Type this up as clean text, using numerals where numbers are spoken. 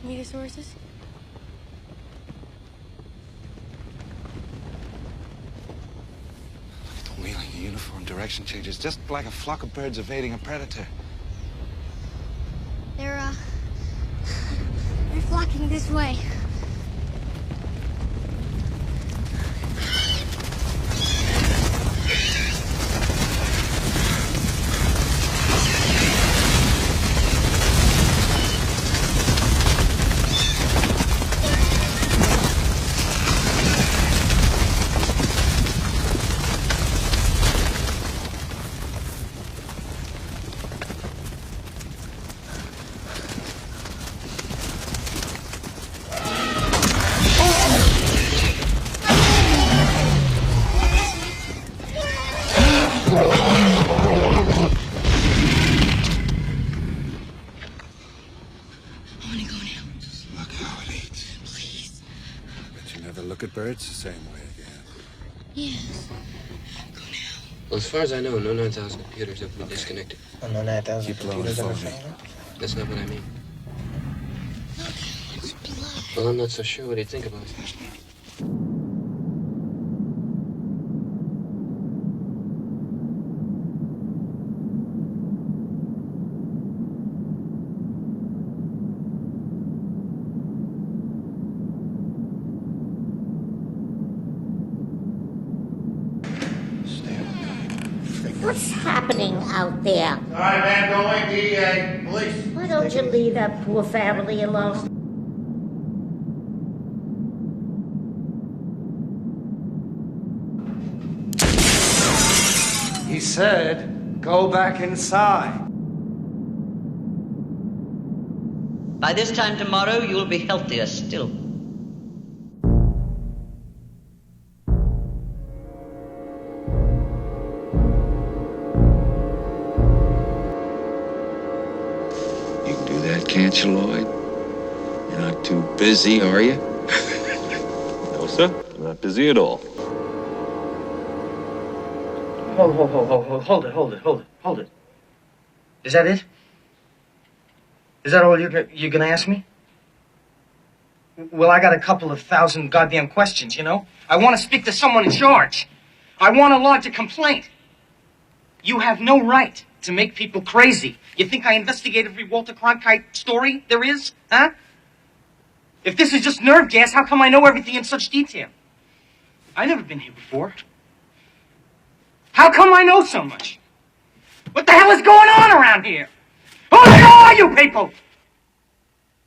Megasuruses? The wheeling, the uniform, direction changes, just like a flock of birds evading a predator. They're flocking this way. Look at birds the same way again. Yes. Well, as far as I know, no 9,000 computers have been disconnected. Oh, no 9,000 Keep blowing computers the ever phone. failing? That's not what I mean. Look, it's blood. Well, I'm not so sure. What do you think about it? What's happening out there? All right, man, going. DEA, police. Why don't you leave that poor family alone? He said, go back inside. By this time tomorrow, you'll be healthier still. You can do that, can't you, Lloyd? You're not too busy, are you? No, sir. I'm not busy at all. Hold it. Is that it? Is that all you're gonna ask me? Well, I got a couple of thousand goddamn questions, you know? I want to speak to someone in charge. I want to lodge a complaint. You have no right to make people crazy. You think I investigate every Walter Cronkite story there is? Huh? If this is just nerve gas, how come I know everything in such detail? I've never been here before. How come I know so much? What the hell is going on around here? Who the hell are you people?